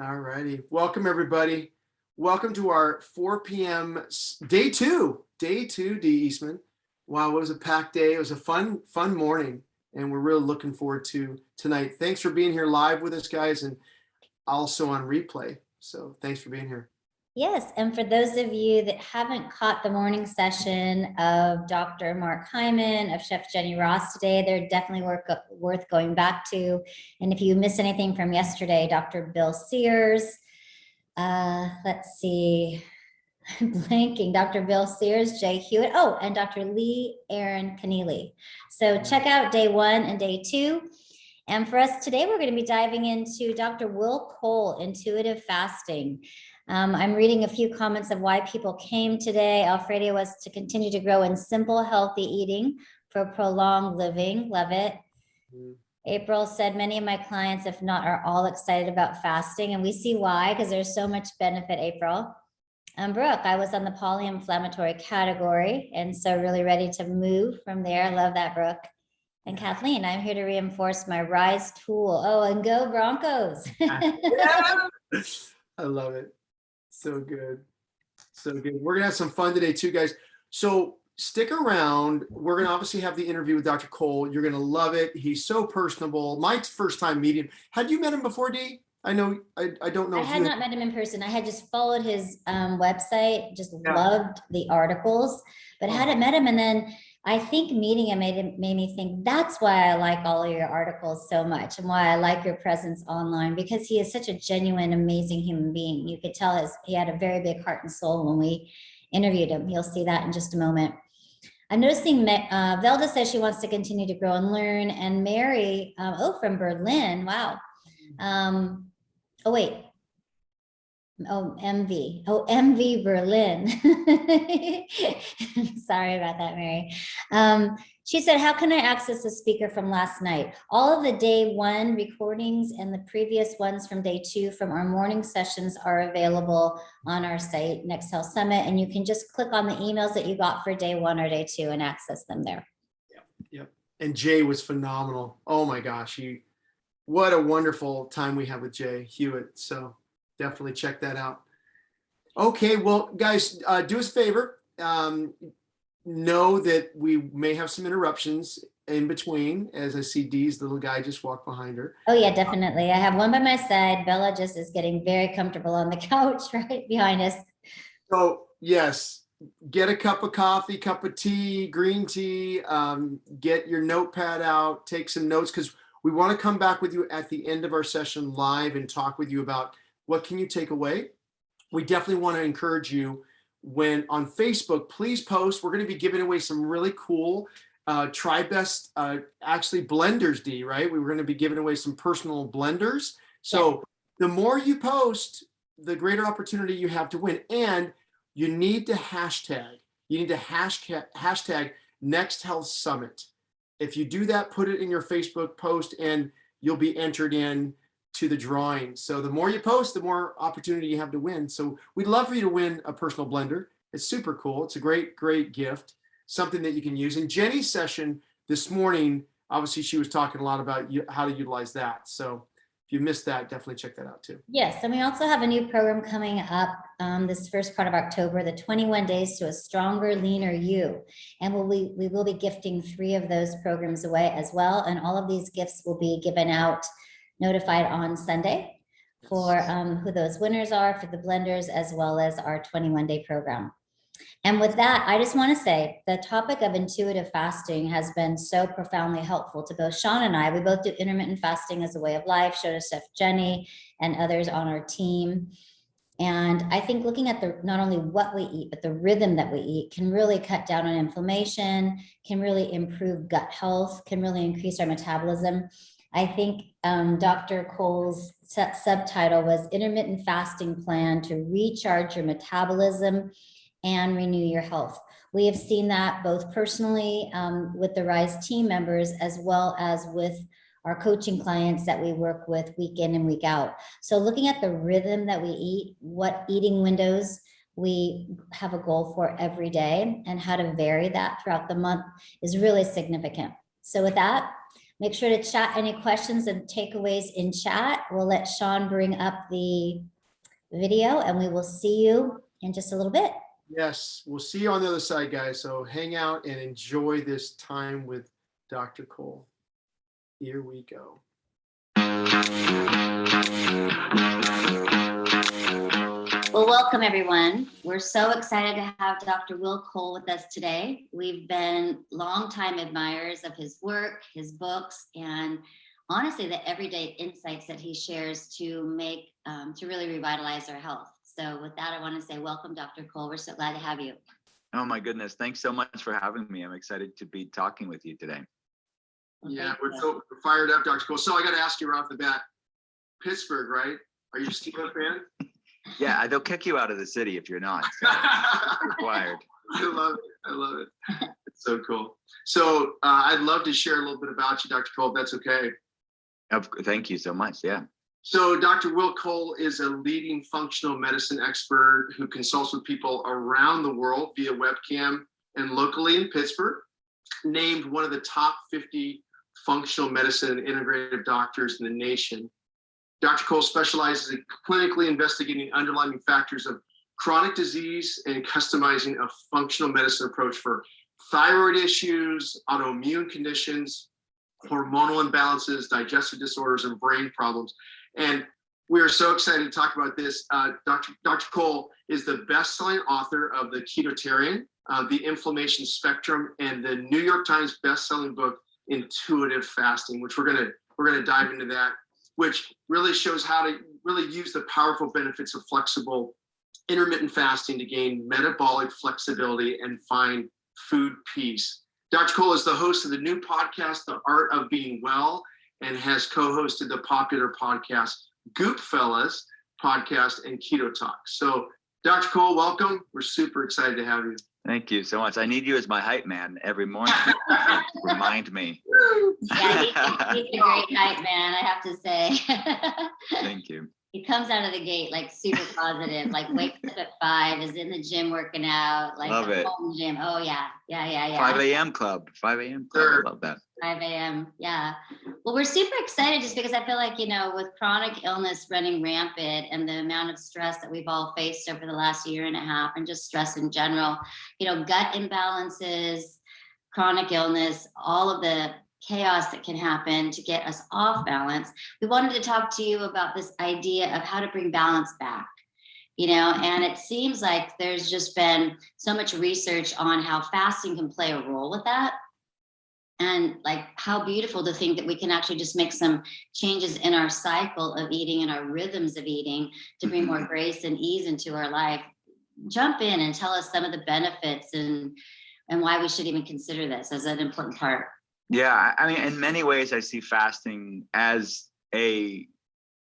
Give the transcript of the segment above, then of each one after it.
All righty. Welcome, everybody. Welcome to our 4 p.m. Day two, D. Eastman. Wow, it was a packed day. It was a fun morning, and we're really looking forward to tonight. Thanks for being here live with us, guys, and also on replay. So thanks for being here. Yes, and for those of you that haven't caught the morning session of Dr. Mark Hyman, of Chef Jenny Ross today, they're definitely worth going back to. And if you miss anything from yesterday, Dr. Bill Sears, let's see, I'm blanking, Dr. Bill Sears, Jay Hewitt, and Dr. Lee Aaron Keneally. So check out day 1 and day 2. And for us today, we're going to be diving into Dr. Will Cole, intuitive fasting. I'm reading a few comments of why people came today. Alfredo was to continue to grow in simple, healthy eating for prolonged living. Love it. April said, many of my clients, if not, are all excited about fasting. And we see why, because there's so much benefit, April. Brooke, I was on the polyinflammatory category, and so really ready to move from there. I love that, Brooke. And Kathleen, I'm here to reinforce my RISE tool. Oh, and go Broncos. Yeah. I love it. So good. So good. We're going to have some fun today too, guys. So stick around. We're going to obviously have the interview with Dr. Cole. You're going to love it. He's so personable. My first time meeting him. Had you met him before, Dee? I know, I don't know. I had not met him in person. I had just followed his website, just loved the articles, but hadn't met him. And then I think meeting him made me think that's why I like all of your articles so much and why I like your presence online, because he is such a genuine, amazing human being. You could tell he had a very big heart and soul when we interviewed him. You'll see that in just a moment. I'm noticing Velda says she wants to continue to grow and learn. And Mary, from Berlin, wow. MV Berlin. Sorry about that, Mary. She said, how can I access the speaker from last night? All of the day 1 recordings and the previous ones from day 2 from our morning sessions are available on our site, Next Health Summit, and you can just click on the emails that you got for day 1 or day 2 and access them there. Yep. And Jay was phenomenal. Oh my gosh. What a wonderful time we had with Jay Hewitt. So definitely check that out. Okay, well, guys, do us a favor. Know that we may have some interruptions in between, as I see Dee's little guy just walk behind her. Oh, yeah, definitely. I have one by my side. Bella just is getting very comfortable on the couch right behind us. So, yes, get a cup of coffee, cup of tea, green tea, get your notepad out, take some notes, because we want to come back with you at the end of our session live and talk with you about what can you take away. We definitely want to encourage you, when on Facebook, please post. We're going to be giving away some really cool TriBest actually blenders, Dee, right? We were going to be giving away some personal blenders. So the more you post, the greater opportunity you have to win. And you need to hashtag. You need to hashtag Next Health Summit. If you do that, put it in your Facebook post and you'll be entered in to the drawing. So the more you post, the more opportunity you have to win. So we'd love for you to win a personal blender. It's super cool. It's a great gift, something that you can use. In Jenny's session this morning, obviously she was talking a lot about how to utilize that. So if you missed that, definitely check that out too. Yes, and we also have a new program coming up this first part of October, the 21 Days to a Stronger, Leaner You. And we will be gifting 3 of those programs away as well. And all of these gifts will be given out, notified on Sunday for who those winners are for the blenders, as well as our 21-day program. And with that, I just want to say the topic of intuitive fasting has been so profoundly helpful to both Sean and I. We both do intermittent fasting as a way of life, so does Chef Jenny and others on our team. And I think looking at not only what we eat, but the rhythm that we eat can really cut down on inflammation, can really improve gut health, can really increase our metabolism. I think Dr. Cole's subtitle was Intermittent Fasting Plan to Recharge Your Metabolism and Renew Your Health. We have seen that both personally with the RISE team members, as well as with our coaching clients that we work with week in and week out. So looking at the rhythm that we eat, what eating windows we have a goal for every day, and how to vary that throughout the month is really significant. So with that, Make sure to chat any questions and takeaways in chat. We'll let Sean bring up the video and we will see you in just a little bit. Yes, we'll see you on the other side, guys. So hang out and enjoy this time with Dr. Cole. Here we go. Well, welcome everyone. We're so excited to have Dr. Will Cole with us today. We've been longtime admirers of his work, his books, and honestly, the everyday insights that he shares to make, to really revitalize our health. So with that, I want to say welcome, Dr. Cole. We're so glad to have you. Oh my goodness. Thanks so much for having me. I'm excited to be talking with you today. Well, Yeah, thank we're you. so fired up, Dr. Cole. So I got to ask you right off the bat, Pittsburgh, right? Are you a Steelers fan? Yeah, they'll kick you out of the city if you're not. So it's required. I love it. I love it. It's so cool. So I'd love to share a little bit about you, Dr. Cole, if that's okay. Thank you so much. Yeah. So Dr. Will Cole is a leading functional medicine expert who consults with people around the world via webcam and locally in Pittsburgh, named one of the top 50 functional medicine and integrative doctors in the nation. Dr. Cole specializes in clinically investigating underlying factors of chronic disease and customizing a functional medicine approach for thyroid issues, autoimmune conditions, hormonal imbalances, digestive disorders, and brain problems. And we are so excited to talk about this. Dr. Cole is the best-selling author of the Ketotarian, the Inflammation Spectrum, and the New York Times best-selling book, Intuitive Fasting, which we're gonna dive into that, which really shows how to really use the powerful benefits of flexible intermittent fasting to gain metabolic flexibility and find food peace. Dr. Cole is the host of the new podcast, The Art of Being Well, and has co-hosted the popular podcast, Goopfellas podcast and Keto Talk. So Dr. Cole, welcome. We're super excited to have you. Thank you so much. I need you as my hype man every morning. to remind me. Yeah, he's a great hype man, I have to say. Thank you. He comes out of the gate like super positive, like wakes up at 5, is in the gym working out, like Love it. home gym. Oh yeah. 5 a.m. club. 5 a.m. club. Sure. I love that. 5 a.m. Yeah. Well, we're super excited just because I feel like, with chronic illness running rampant and the amount of stress that we've all faced over the last year and a half, and just stress in general, gut imbalances, chronic illness, all of the chaos that can happen to get us off balance. We wanted to talk to you about this idea of how to bring balance back. And it seems like there's just been so much research on how fasting can play a role with that. And like how beautiful to think that we can actually just make some changes in our cycle of eating and our rhythms of eating to bring more grace and ease into our life. Jump in and tell us some of the benefits and why we should even consider this as an important part. Yeah, I mean, in many ways, I see fasting as a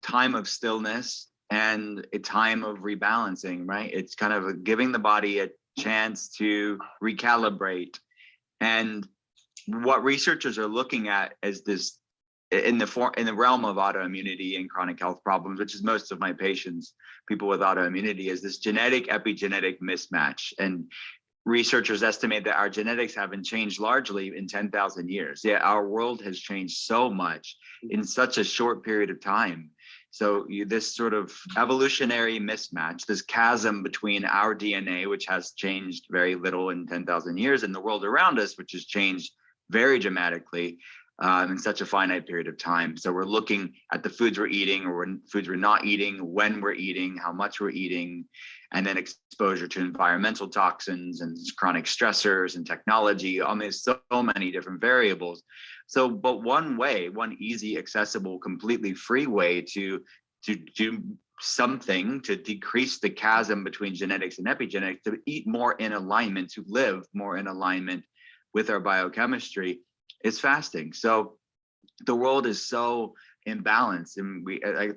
time of stillness and a time of rebalancing, right? It's kind of giving the body a chance to recalibrate. And what researchers are looking at is this in the realm of autoimmunity and chronic health problems, which is most of my patients, people with autoimmunity, is this genetic epigenetic mismatch. And researchers estimate that our genetics haven't changed largely in 10,000 years. Yet our world has changed so much in such a short period of time. So this sort of evolutionary mismatch, this chasm between our DNA, which has changed very little in 10,000 years, and the world around us, which has changed very dramatically in such a finite period of time. So we're looking at the foods we're eating or foods we're not eating, when we're eating, how much we're eating, and then exposure to environmental toxins and chronic stressors and technology. I mean, there's so many different variables. So, but one easy, accessible, completely free way to do something to decrease the chasm between genetics and epigenetics, to eat more in alignment, to live more in alignment with our biochemistry, is fasting. So the world is so imbalanced, and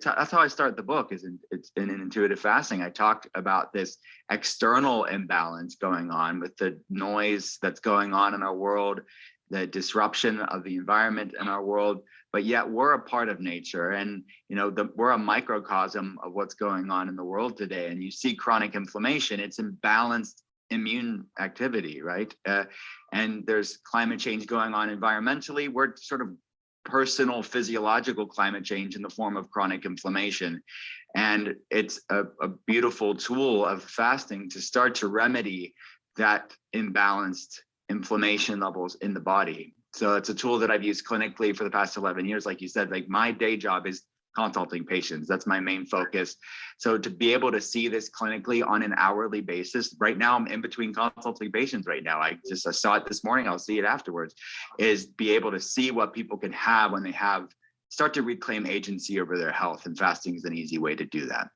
that's how I start the book. It's in intuitive fasting. I talked about this external imbalance going on with the noise that's going on in our world, the disruption of the environment in our world, but yet we're a part of nature, and we're a microcosm of what's going on in the world today. And you see chronic inflammation, it's imbalanced immune activity, right? And there's climate change going on environmentally. We're sort of personal physiological climate change in the form of chronic inflammation. And it's a beautiful tool of fasting to start to remedy that imbalanced inflammation levels in the body. So it's a tool that I've used clinically for the past 11 years. Like you said, like my day job is consulting patients. That's my main focus. So to be able to see this clinically on an hourly basis, right now I'm in between consulting patients right now. I saw it this morning, I'll see it afterwards, is be able to see what people can have when they start to reclaim agency over their health, and fasting is an easy way to do that.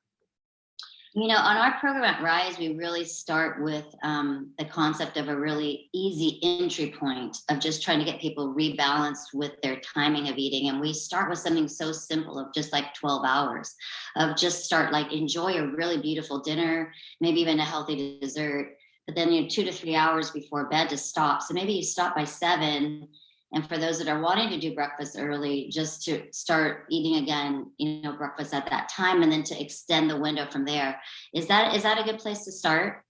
You know, on our program at Rise, we really start with the concept of a really easy entry point of just trying to get people rebalanced with their timing of eating. And we start with something so simple of just like 12 hours of just start like enjoy a really beautiful dinner, maybe even a healthy dessert, but then 2 to 3 hours before bed to stop. So maybe you stop by 7. And for those that are wanting to do breakfast early, just to start eating again, breakfast at that time, and then to extend the window from there. Is that a good place to start?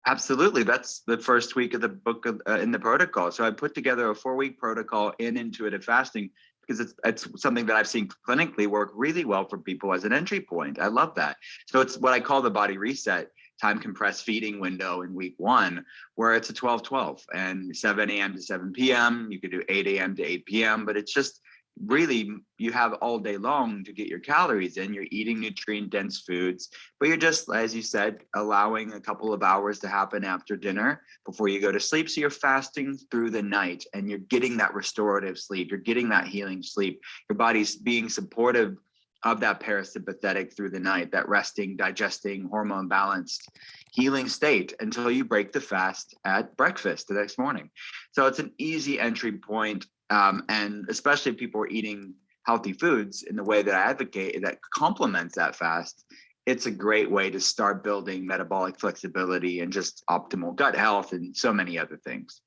Absolutely. That's the first week of the book in the protocol. So I put together a 4-week protocol in intuitive fasting because it's something that I've seen clinically work really well for people as an entry point. I love that. So it's what I call the body reset time compressed feeding window in week 1, where it's a 12-12 and 7 a.m. to 7 p.m. You could do 8 a.m. to 8 p.m. But it's just really, you have all day long to get your calories in. You're eating nutrient dense foods, but you're just, as you said, allowing a couple of hours to happen after dinner before you go to sleep. So you're fasting through the night and you're getting that restorative sleep. You're getting that healing sleep. Your body's being supportive of that parasympathetic through the night, that resting, digesting, hormone balanced, healing state until you break the fast at breakfast the next morning. So it's an easy entry point. And especially if people are eating healthy foods in the way that I advocate that complements that fast, it's a great way to start building metabolic flexibility and just optimal gut health and so many other things.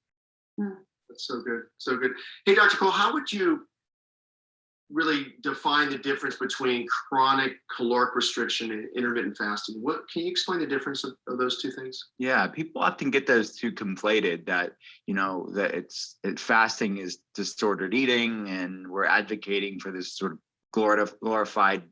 That's so good. So good. Hey, Dr. Cole, how would you really define the difference between chronic caloric restriction and intermittent fasting? What can you explain the difference of those two things? Yeah, people often get those two conflated, that that fasting is disordered eating, and we're advocating for this sort of glorified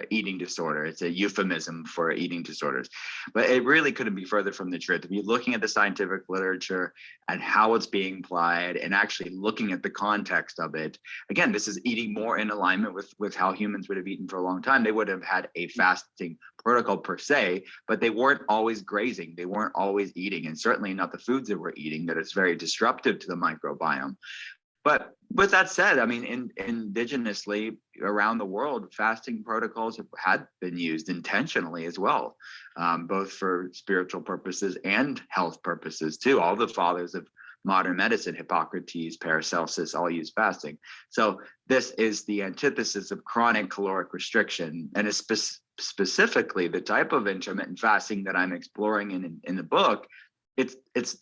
eating disorder. It's a euphemism for eating disorders, but it really couldn't be further from the truth. If you're looking at the scientific literature and how it's being applied and actually looking at the context of it, again, this is eating more in alignment with how humans would have eaten for a long time. They would have had a fasting protocol per se, but they weren't always grazing. They weren't always eating, and certainly not the foods that we're eating that is very disruptive to the microbiome. But with that said, I mean, indigenously around the world, fasting protocols had been used intentionally as well, both for spiritual purposes and health purposes too. All the fathers of modern medicine, Hippocrates, Paracelsus, all use fasting. So this is the antithesis of chronic caloric restriction, and it's specifically the type of intermittent fasting that I'm exploring in the book. It's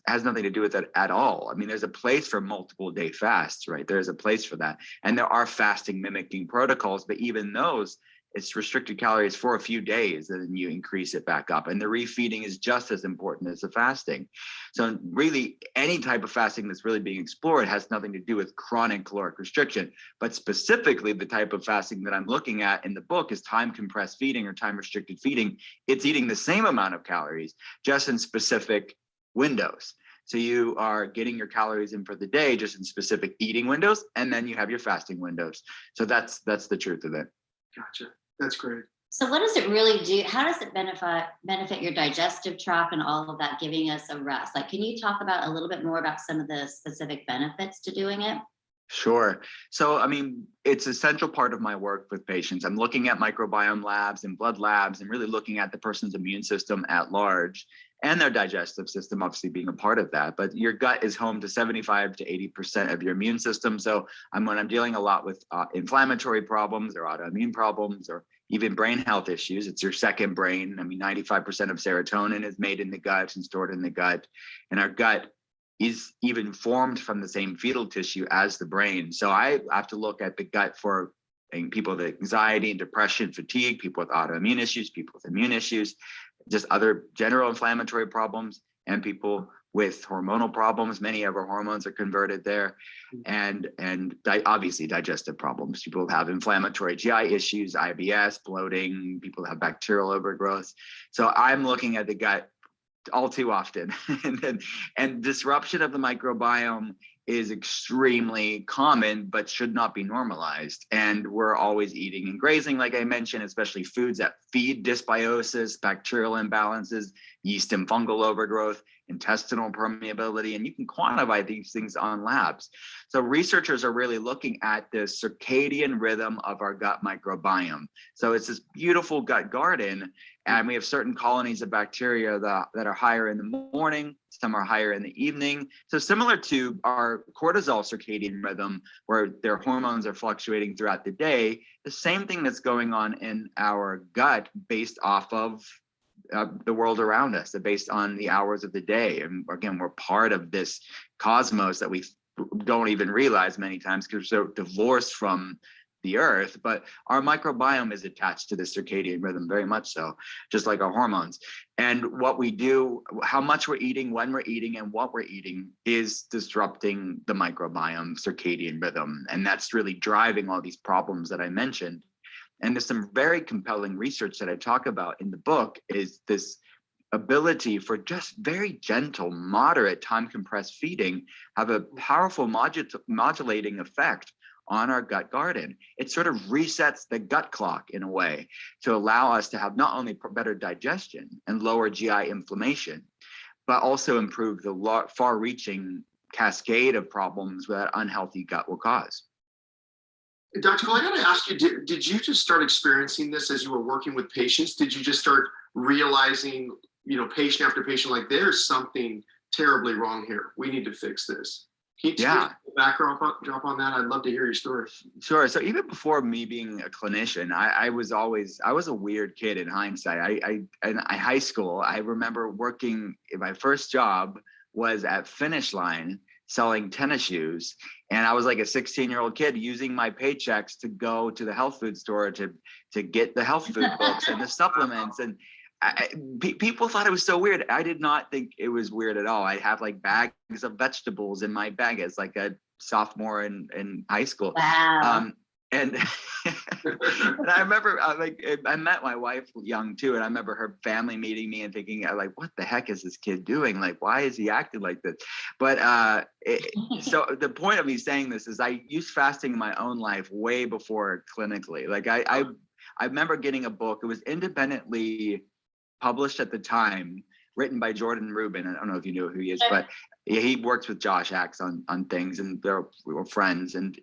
has nothing to do with that at all. I mean, there's a place for multiple day fasts, right? There's a place for that. And there are fasting mimicking protocols, but even those, it's restricted calories for a few days, and then you increase it back up. And the refeeding is just as important as the fasting. So really, any type of fasting that's really being explored has nothing to do with chronic caloric restriction. But specifically, the type of fasting that I'm looking at in the book is time compressed feeding or time restricted feeding. It's eating the same amount of calories, just in specific windows. So you are getting your calories in for the day just in specific eating windows, and then you have your fasting windows. So that's the truth of it. Gotcha. That's great. So what does it really do? How does it benefit your digestive tract and all of that, giving us a rest? Like, can you talk about a little bit more about some of the specific benefits to doing it? Sure. So, I mean, it's a central part of my work with patients. I'm looking at microbiome labs and blood labs and really looking at the person's immune system at large and their digestive system, obviously being a part of that. But your gut is home to 75 to 80% of your immune system. So when I'm dealing a lot with inflammatory problems or autoimmune problems or even brain health issues, it's your second brain. I mean, 95% of serotonin is made in the gut and stored in the gut. And our gut is even formed from the same fetal tissue as the brain. So I have to look at the gut for people with anxiety and depression, fatigue, people with autoimmune issues, people with immune issues, just other general inflammatory problems, and people with hormonal problems. Many of our hormones are converted there, and obviously digestive problems. People have inflammatory GI issues, IBS, bloating. People have bacterial overgrowth. So I'm looking at the gut all too often, and disruption of the microbiome is extremely common, but should not be normalized. And we're always eating and grazing, like I mentioned, especially foods that feed dysbiosis, bacterial imbalances, yeast and fungal overgrowth, intestinal permeability, and you can quantify these things on labs. So researchers are really looking at the circadian rhythm of our gut microbiome. So it's this beautiful gut garden, and we have certain colonies of bacteria that are higher in the morning, some are higher in the evening. So similar to our cortisol circadian rhythm, where their hormones are fluctuating throughout the day, the same thing that's going on in our gut based off of the world around us, based on the hours of the day. And again, we're part of this cosmos that we don't even realize many times because we're so divorced from the earth, but our microbiome is attached to the circadian rhythm very much so, just like our hormones. And what we do, how much we're eating, when we're eating, and what we're eating is disrupting the microbiome circadian rhythm. And that's really driving all these problems that I mentioned. And there's some very compelling research that I talk about in the book, is this ability for just very gentle, moderate, time compressed feeding have a powerful modulating effect on our gut garden. It sort of resets the gut clock in a way to allow us to have not only better digestion and lower GI inflammation, but also improve the far-reaching cascade of problems that unhealthy gut will cause. Dr. Cole, I got to ask you, did you just start experiencing this as you were working with patients? Did you just start realizing, patient after patient, like there's something terribly wrong here. We need to fix this. Can you take a backdrop on that? I'd love to hear your story. Sure. So even before me being a clinician, I was a weird kid in hindsight. In high school, I remember working, my first job was at Finish Line selling tennis shoes. And I was like a 16-year-old kid using my paychecks to go to the health food store to get the health food books and the supplements. And people thought it was so weird. I did not think it was weird at all. I have like bags of vegetables in my bag as like a sophomore in high school. Wow. And I remember I met my wife young too, and I remember her family meeting me and thinking like, what the heck is this kid doing? Like, why is he acting like this? But so the point of me saying this is I used fasting in my own life way before clinically. Like I remember getting a book. It was independently published at the time, written by Jordan Rubin. I don't know if you know who he is, but he works with Josh Axe on things, and we were friends. And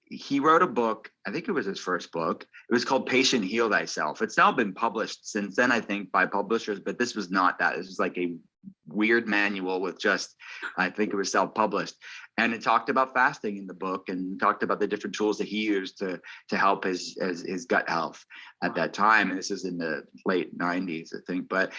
he wrote a book. I think it was his first book. It was called Patient Heal Thyself. It's now been published since then, I think, by publishers, but this was not that. This was like a weird manual with I think it was self-published. And it talked about fasting in the book and talked about the different tools that he used to help his gut health at that time. And this is in the late 90s, I think. But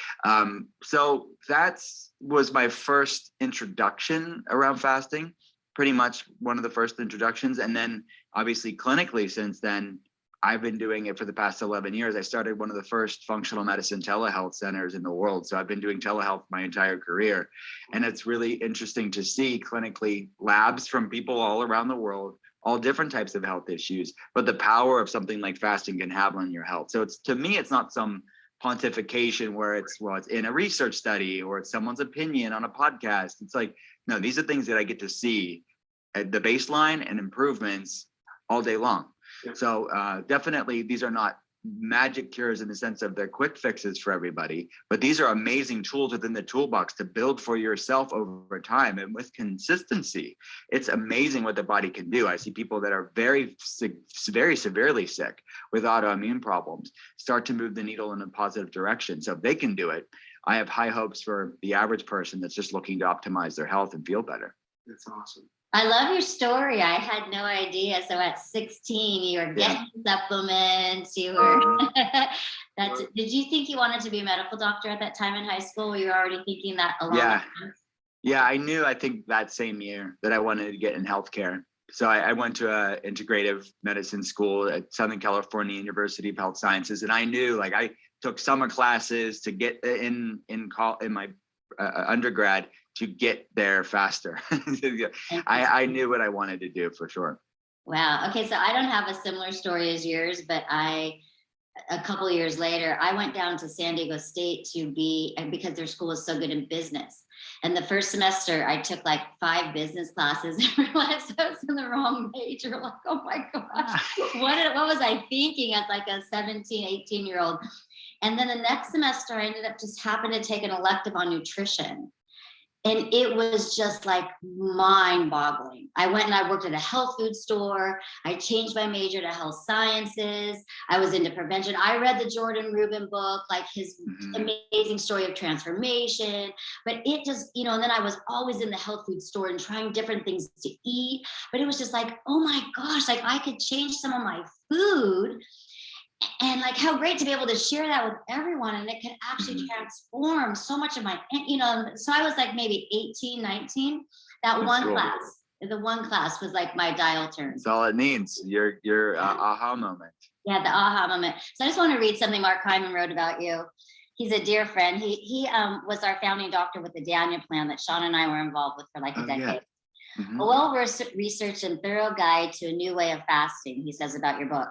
so that was my first introduction around fasting, pretty much one of the first introductions. And then obviously clinically since then, I've been doing it for the past 11 years. I started one of the first functional medicine telehealth centers in the world. So I've been doing telehealth my entire career. And it's really interesting to see clinically labs from people all around the world, all different types of health issues, but the power of something like fasting can have on your health. So to me, it's not some pontification where it's in a research study or it's someone's opinion on a podcast. It's like, no, these are things that I get to see at the baseline and improvements all day long. Yeah. So definitely these are not magic cures in the sense of they're quick fixes for everybody, but these are amazing tools within the toolbox to build for yourself over time. And with consistency, it's amazing what the body can do. I see people that are very severely sick with autoimmune problems start to move the needle in a positive direction. So if they can do it, I have high hopes for the average person that's just looking to optimize their health and feel better. That's awesome. I love your story. I had no idea. So at 16, you were getting supplements. You were. Did you think you wanted to be a medical doctor at that time in high school? Were you already thinking that along? Yeah, I knew. I think that same year that I wanted to get in healthcare. So I went to an integrative medicine school at Southern California University of Health Sciences, and I knew, like, I took summer classes to get in my undergrad to get there faster. I knew what I wanted to do for sure. Wow. Okay. So I don't have a similar story as yours, but a couple of years later, I went down to San Diego State because their school is so good in business. And the first semester I took like 5 business classes and realized I was in the wrong major. Like, oh my gosh, what was I thinking as like a 17, 18-year-old? And then the next semester I ended up just happened to take an elective on nutrition. And it was just like mind boggling. I went and I worked at a health food store. I changed my major to health sciences. I was into prevention. I read the Jordan Rubin book, like his amazing story of transformation. But it just, and then I was always in the health food store and trying different things to eat. But it was just like, oh my gosh, like I could change some of my food. And like how great to be able to share that with everyone, and it could actually transform so much of my, so I was like maybe 18, 19. That one class, the one class was like my dial turn. That's all it needs. Your aha moment. Yeah, the aha moment. So I just want to read something Mark Hyman wrote about you. He's a dear friend. He was our founding doctor with the Daniel Plan that Sean and I were involved with for like a decade. Yeah. A well-researched and thorough guide to a new way of fasting, he says about your book.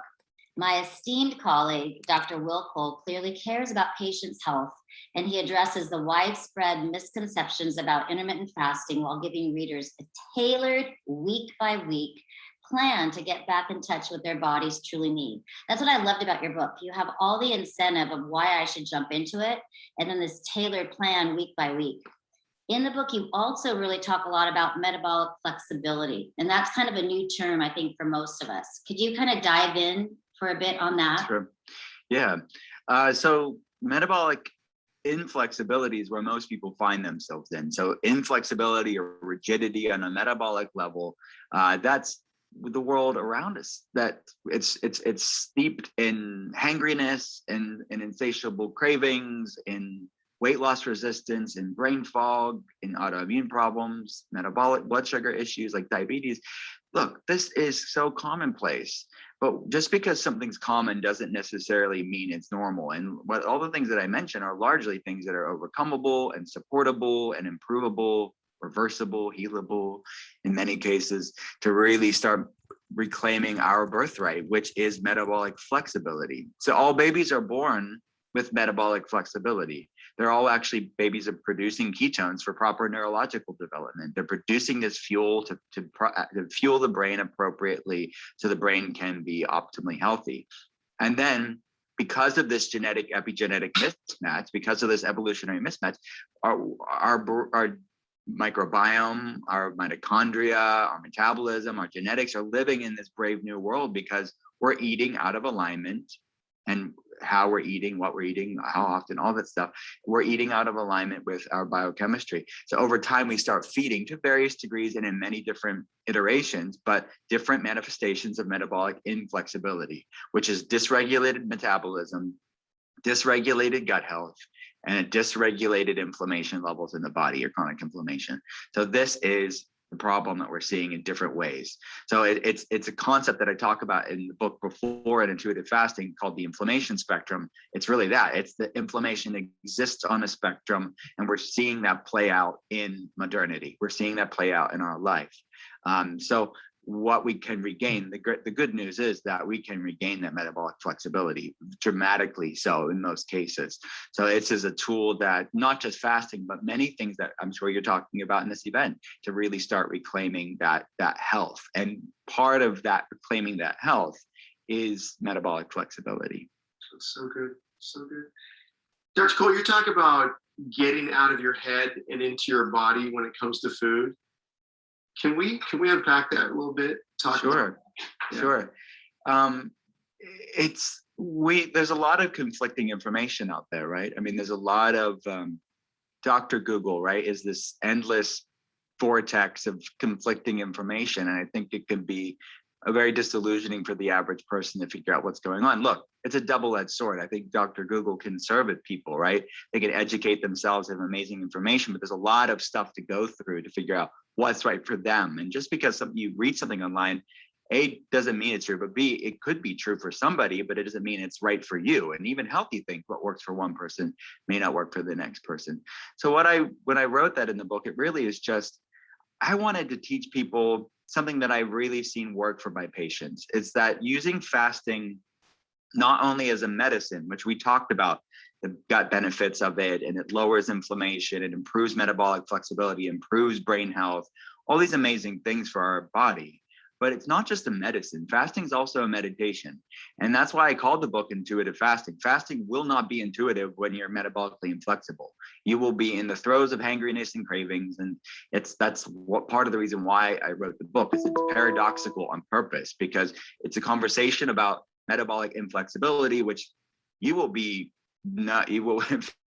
My esteemed colleague, Dr. Cole, clearly cares about patients' health, and he addresses the widespread misconceptions about intermittent fasting while giving readers a tailored, week-by-week plan to get back in touch with their bodies truly need. That's what I loved about your book. You have all the incentive of why I should jump into it, and then this tailored plan week by week. In the book, you also really talk a lot about metabolic flexibility, and that's kind of a new term, I think, for most of us. Could you kind of dive in for a bit on that? Sure. Yeah. So metabolic inflexibility is where most people find themselves in. So inflexibility or rigidity on a metabolic level, that's the world around us. That it's steeped in hangriness and insatiable cravings, in weight loss resistance, in brain fog, in autoimmune problems, metabolic blood sugar issues like diabetes. Look, this is so commonplace. But just because something's common doesn't necessarily mean it's normal. And all the things that I mentioned are largely things that are overcomable and supportable and improvable, reversible, healable in many cases, to really start reclaiming our birthright, which is metabolic flexibility. So all babies are born with metabolic flexibility. They're all actually babies are producing ketones for proper neurological development. They're producing this fuel to fuel the brain appropriately so the brain can be optimally healthy. And then because of this genetic epigenetic mismatch, because of this evolutionary mismatch, our microbiome, our mitochondria, our metabolism, our genetics are living in this brave new world because we're eating out of alignment, and how we're eating, what we're eating, how often, all that stuff. We're eating out of alignment with our biochemistry. So over time, we start feeding to various degrees and in many different iterations, but different manifestations of metabolic inflexibility, which is dysregulated metabolism, dysregulated gut health, and dysregulated inflammation levels in the body, or chronic inflammation. So this is the problem that we're seeing in different ways. So it's a concept that I talk about in the book before in Intuitive Fasting called the inflammation spectrum. It's really that. It's the inflammation exists on a spectrum, and we're seeing that play out in modernity. We're seeing that play out in our life. So what we can regain, the good news is that we can regain that metabolic flexibility dramatically so in most cases. So it's as a tool that not just fasting, but many things that I'm sure you're talking about in this event to really start reclaiming that health. And part of that reclaiming that health is metabolic flexibility. So good. So good. Dr. Cole, you talk about getting out of your head and into your body when it comes to food. Can we unpack that a little bit? Sure. There's a lot of conflicting information out there, right? I mean, there's a lot of Dr. Google, right? Is this endless vortex of conflicting information, and I think it can be a very disillusioning for the average person to figure out what's going on. Look, it's a double-edged sword. I think Dr. Google can serve at people, right? They can educate themselves, have amazing information, but there's a lot of stuff to go through to figure out what's right for them. And just because you read something online, A, doesn't mean it's true, but B, it could be true for somebody, but it doesn't mean it's right for you. And even healthy things, what works for one person may not work for the next person. So when I wrote that in the book, it really is just, I wanted to teach people something that I've really seen work for my patients. It's that using fasting not only as a medicine, which we talked about, the gut benefits of it, and it lowers inflammation, it improves metabolic flexibility, improves brain health, all these amazing things for our body. But it's not just a medicine. Fasting is also a meditation. And that's why I called the book Intuitive Fasting. Fasting will not be intuitive when you're metabolically inflexible. You will be in the throes of hangriness and cravings. And that's what part of the reason why I wrote the book is it's paradoxical on purpose, because it's a conversation about metabolic inflexibility, which you will be not, you will,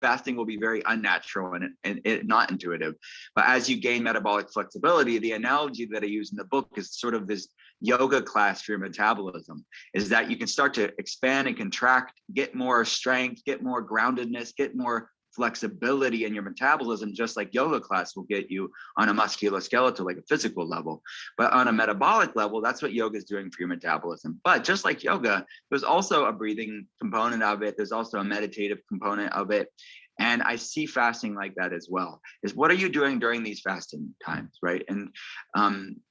fasting will be very unnatural and not intuitive. But as you gain metabolic flexibility, the analogy that I use in the book is sort of this yoga class for your metabolism, is that you can start to expand and contract, get more strength, get more groundedness, get more flexibility in your metabolism, just like yoga class will get you on a musculoskeletal, like a physical level. But on a metabolic level, that's what yoga is doing for your metabolism. But just like yoga, there's also a breathing component of it. There's also a meditative component of it. And I see fasting like that as well, is what are you doing during these fasting times, right? And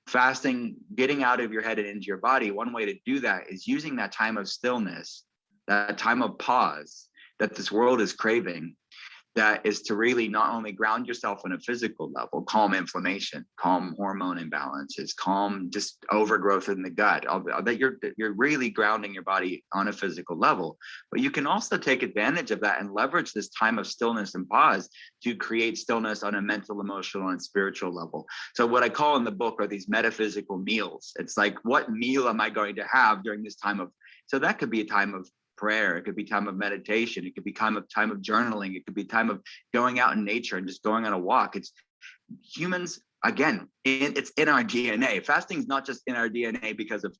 fasting, getting out of your head and into your body, one way to do that is using that time of stillness, that time of pause that this world is craving, that is to really not only ground yourself on a physical level, calm inflammation, calm hormone imbalances, calm just overgrowth in the gut, that you're really grounding your body on a physical level. But you can also take advantage of that and leverage this time of stillness and pause to create stillness on a mental, emotional, and spiritual level. So what I call in the book are these metaphysical meals. It's like, what meal am I going to have during this time of, so that could be a time of prayer, it could be time of meditation, it could be time of journaling, it could be time of going out in nature and just going on a walk. It's humans, again, it's in our DNA. Fasting is not just in our DNA because of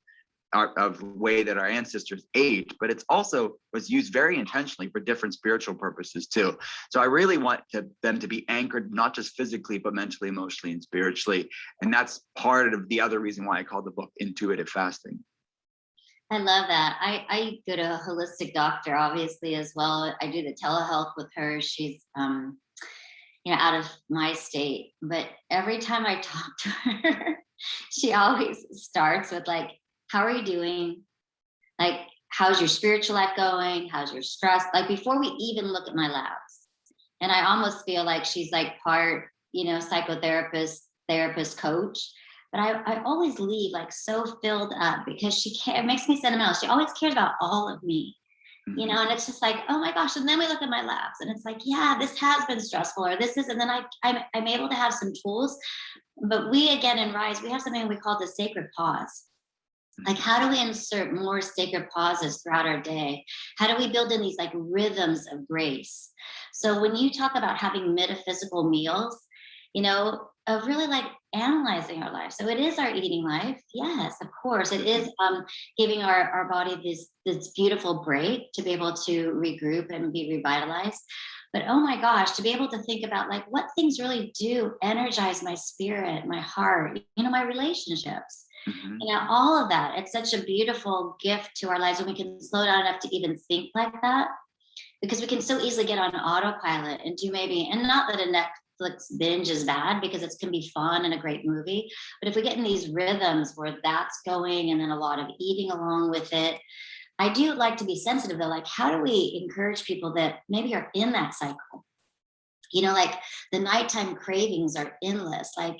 the way that our ancestors ate, but it's also was used very intentionally for different spiritual purposes too. So I really want them to be anchored, not just physically, but mentally, emotionally, and spiritually. And that's part of the other reason why I called the book Intuitive Fasting. I love that. I go to a holistic doctor, obviously, as well. I do the telehealth with her. She's, out of my state. But every time I talk to her, she always starts with like, how are you doing? Like, how's your spiritual life going? How's your stress? Like before we even look at my labs. And I almost feel like she's like part, psychotherapist, therapist, coach. But I always leave like so filled up because it makes me sentimental. She always cares about all of me, and it's just like, oh my gosh. And then we look at my labs and it's like, yeah, this has been stressful, or this is, and then I'm able to have some tools. But we, again, in Rise, we have something we call the sacred pause. Like, how do we insert more sacred pauses throughout our day? How do we build in these like rhythms of grace? So when you talk about having metaphysical meals, of really like analyzing our life. So it is our eating life. Yes, of course. It is giving our body this beautiful break to be able to regroup and be revitalized. But oh my gosh, to be able to think about like what things really do energize my spirit, my heart, my relationships. All of that. It's such a beautiful gift to our lives when we can slow down enough to even think like that, because we can so easily get on autopilot and do and not that a Netflix binge is bad, because it can be fun and a great movie. But if we get in these rhythms where that's going and then a lot of eating along with it, I do like to be sensitive though. Like, how do we encourage people that maybe are in that cycle? Like the nighttime cravings are endless. Like,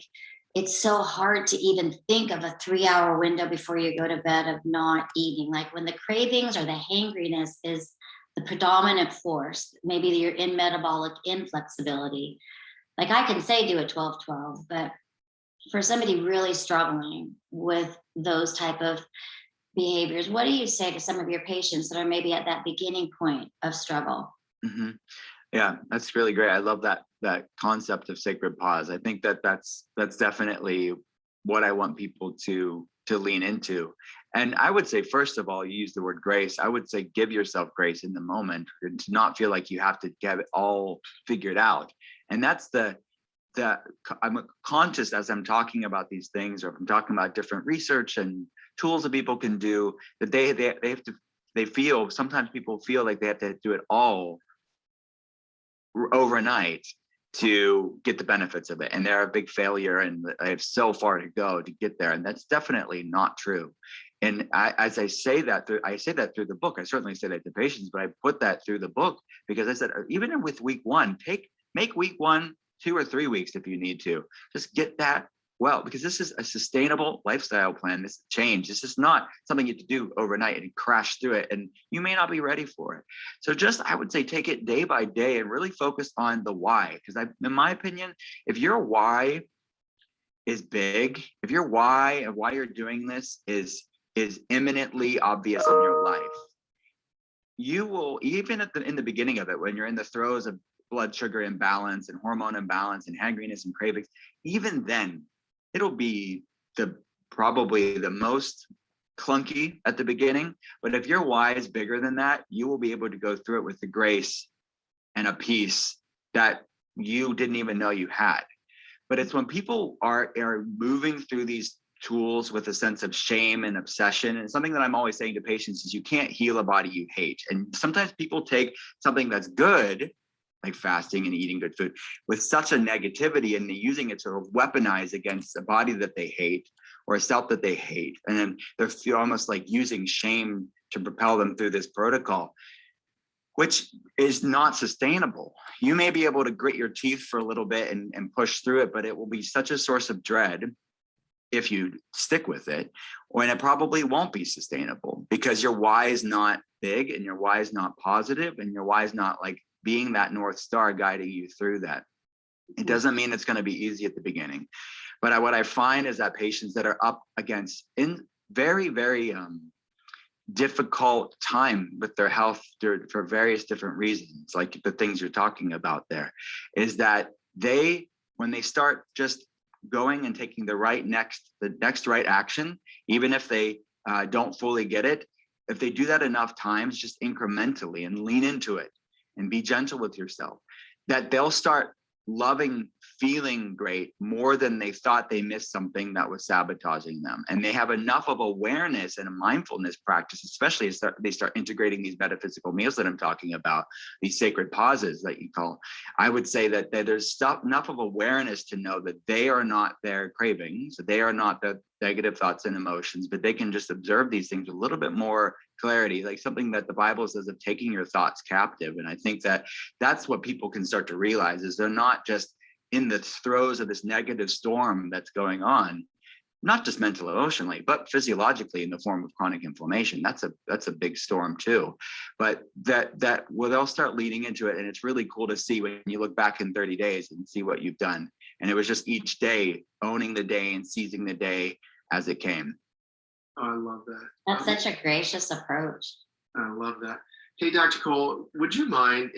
it's so hard to even think of a 3-hour window before you go to bed of not eating. Like when the cravings or the hangriness is the predominant force, maybe you're in metabolic inflexibility. Like I can say do a 12-12, but for somebody really struggling with those type of behaviors, what do you say to some of your patients that are maybe at that beginning point of struggle? Yeah, that's really great. I love that concept of sacred pause. I think that's definitely what I want people to lean into. And I would say, first of all, you use the word grace. I would say give yourself grace in the moment and to not feel like you have to get it all figured out. And that's I'm conscious as I'm talking about these things, or if I'm talking about different research and tools that people can do that sometimes people feel like they have to do it all overnight to get the benefits of it, and they're a big failure, and I have so far to go to get there, and that's definitely not true. And I say that through the book. I certainly say that to patients, but I put that through the book because I said, even with week one, make week one 2 or 3 weeks if you need to. Just get that well, because this is a sustainable lifestyle plan. This change. This is not something you have to do overnight and crash through it, and you may not be ready for it. So I would say, take it day by day and really focus on the why. Because in my opinion, if your why is big, if your why of why you're doing this is imminently obvious in your life, you will, even in the beginning of it, when you're in the throes of blood sugar imbalance and hormone imbalance and hangriness and cravings, even then, it'll be probably the most clunky at the beginning. But if your why is bigger than that, you will be able to go through it with the grace and a peace that you didn't even know you had. But it's when people are moving through these tools with a sense of shame and obsession, and something that I'm always saying to patients is, you can't heal a body you hate. And sometimes people take something that's good, like fasting and eating good food, with such a negativity, and they're using it to weaponize against a body that they hate or a self that they hate. And then they're almost like using shame to propel them through this protocol, which is not sustainable. You may be able to grit your teeth for a little bit and push through it, but it will be such a source of dread if you stick with it, when it probably won't be sustainable, because your why is not big, and your why is not positive, and your why is not like being that North Star guiding you through that. It doesn't mean it's going to be easy at the beginning. But what I find is that patients that are up against in very, very difficult time with their health for various different reasons, like the things you're talking about there, is that when they start just going and taking the next right action, even if they don't fully get it, if they do that enough times, just incrementally, and lean into it and be gentle with yourself, that they'll start feeling great more than they thought they missed something that was sabotaging them. And they have enough of awareness and a mindfulness practice, especially as they start integrating these metaphysical meals that I'm talking about, these sacred pauses that you call. I would say that there's enough of awareness to know that they are not their cravings, they are not the negative thoughts and emotions, but they can just observe these things with a little bit more clarity, like something that the Bible says of taking your thoughts captive. And I think that that's what people can start to realize, is they're not just in the throes of this negative storm that's going on, not just mental emotionally, but physiologically in the form of chronic inflammation. That's a big storm too. But they'll start leading into it. And it's really cool to see when you look back in 30 days and see what you've done. And it was just each day, owning the day and seizing the day as it came. Oh, I love that. That's such a gracious approach. I love that. Hey, Dr. Cole, would you mind,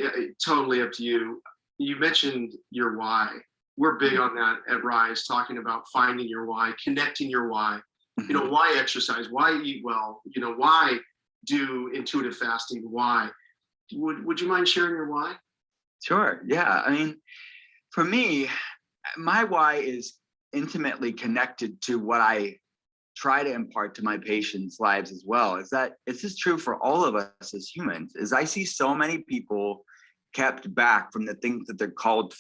totally up to you, you mentioned your why. We're big on that at Rise, talking about finding your why, connecting your why. You know, why exercise, why eat well, you know, why do intuitive fasting, why? Would you mind sharing your why? Sure. Yeah. I mean, for me, my why is intimately connected to what I try to impart to my patients' lives as well. Is that it's just true for all of us as humans, is I see so many people kept back from the things that they're called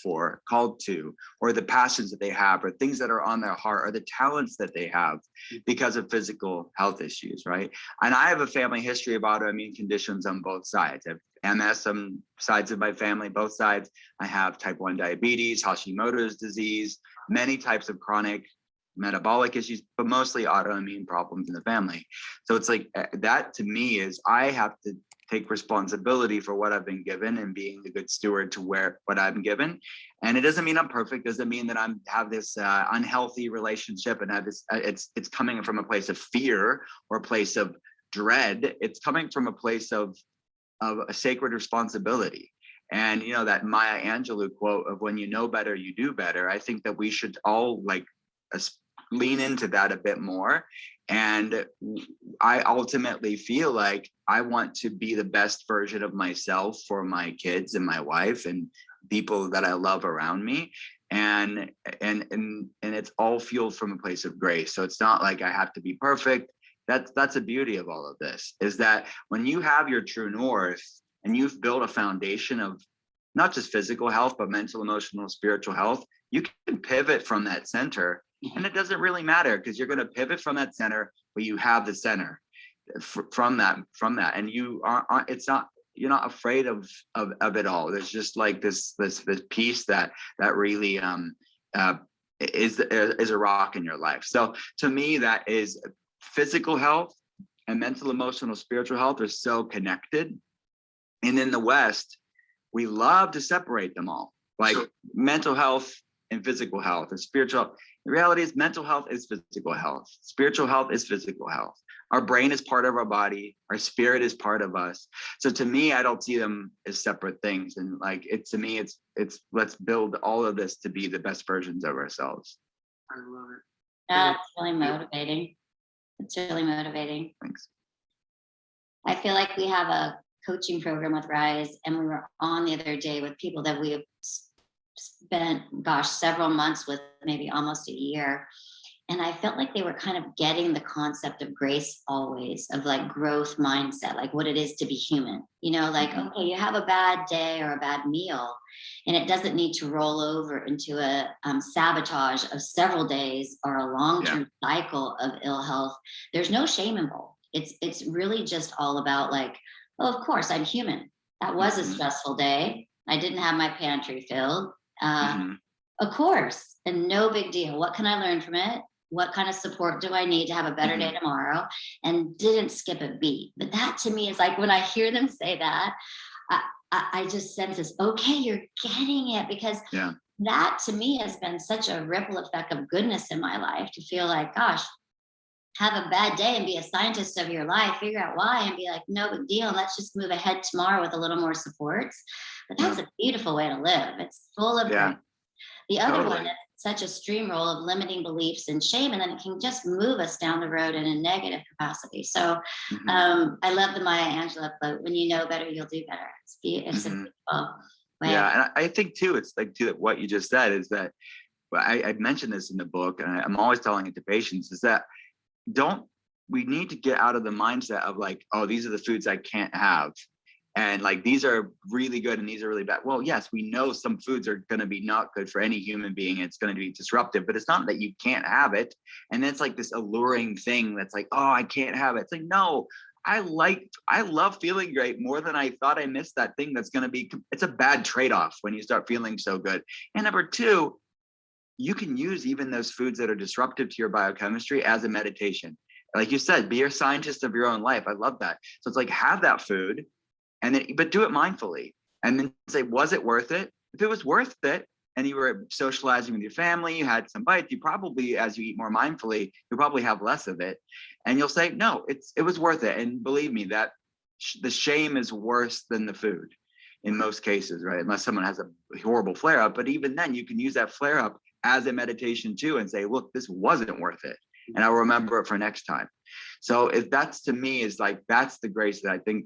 to, or the passions that they have, or things that are on their heart, or the talents that they have because of physical health issues, right? And I have a family history of autoimmune conditions on both sides. I have MS on sides of my family, both sides. I have type 1 diabetes, Hashimoto's disease, many types of chronic metabolic issues, but mostly autoimmune problems in the family. So it's like that to me is I have to take responsibility for what I've been given and being a good steward to what I'm given. And it doesn't mean I'm perfect. Doesn't mean that have this unhealthy relationship and have this. It's coming from a place of fear or a place of dread. It's coming from a place of a sacred responsibility. And you know that Maya Angelou quote of "When you know better, you do better." I think that we should all lean into that a bit more. And I ultimately feel like I want to be the best version of myself for my kids and my wife and people that I love around me. And it's all fueled from a place of grace. So it's not like I have to be perfect. That's the beauty of all of this, is that when you have your true north and you've built a foundation of not just physical health, but mental, emotional, spiritual health, you can pivot from that center. And it doesn't really matter, because you're going to pivot from that center, but you have the center from that. And you are, it's not, you're not afraid of it all. There's just like this piece that really is a rock in your life. So to me, that is physical health and mental, emotional, spiritual health are so connected. And in the West, we love to separate them all, like mental health and physical health and spiritual health. The reality is mental health is physical health. Spiritual health is physical health. Our brain is part of our body. Our spirit is part of us. So to me, I don't see them as separate things. And like, to me, it's let's build all of this to be the best versions of ourselves. I love it. That's really motivating. It's really motivating. Thanks. I feel like we have a coaching program with Rise, and we were on the other day with people that we have spent, several months with, maybe almost a year. And I felt like they were kind of getting the concept of grace always, of like growth mindset, like what it is to be human, like, okay, you have a bad day or a bad meal, and it doesn't need to roll over into a sabotage of several days or a long-term cycle of ill health. There's no shame involved. It's really just all about like, oh, of course, I'm human. That was a stressful day. I didn't have my pantry filled. Of course, and no big deal. What can I learn from it? What kind of support do I need to have a better day tomorrow? And didn't skip a beat. But that to me is like, when I hear them say that, I just sense this, okay, you're getting it, because that to me has been such a ripple effect of goodness in my life, to feel like, gosh, have a bad day and be a scientist of your life, figure out why, and be like, no big deal. Let's just move ahead tomorrow with a little more supports. But that's a beautiful way to live. It's full of grace. The other one is such a steamroll of limiting beliefs and shame, and then it can just move us down the road in a negative capacity. So I love the Maya Angelou quote, when you know better, you'll do better. It's a beautiful way. Yeah, and I think too, it's like too, that what you just said is that, I mentioned this in the book, and I'm always telling it to patients, is that we need to get out of the mindset of like, oh, these are the foods I can't have. And like, these are really good and these are really bad. Well, yes, we know some foods are going to be not good for any human being. It's going to be disruptive, but it's not that you can't have it. And it's like this alluring thing that's like, oh, I can't have it. It's like, no, I love feeling great more than I thought. I missed that thing that's going to be, it's a bad trade-off when you start feeling so good. And number two, you can use even those foods that are disruptive to your biochemistry as a meditation. Like you said, be a scientist of your own life. I love that. So it's like, have that food, and then, but do it mindfully, and then say, was it worth it? If it was worth it, and you were socializing with your family, you had some bites, you probably, as you eat more mindfully, you'll probably have less of it. And you'll say, no, it was worth it. And believe me, that the shame is worse than the food in most cases, right? Unless someone has a horrible flare up. But even then, you can use that flare up as a meditation too, and say, look, this wasn't worth it, and I'll remember it for next time. So if that's, to me, is like, that's the grace that I think,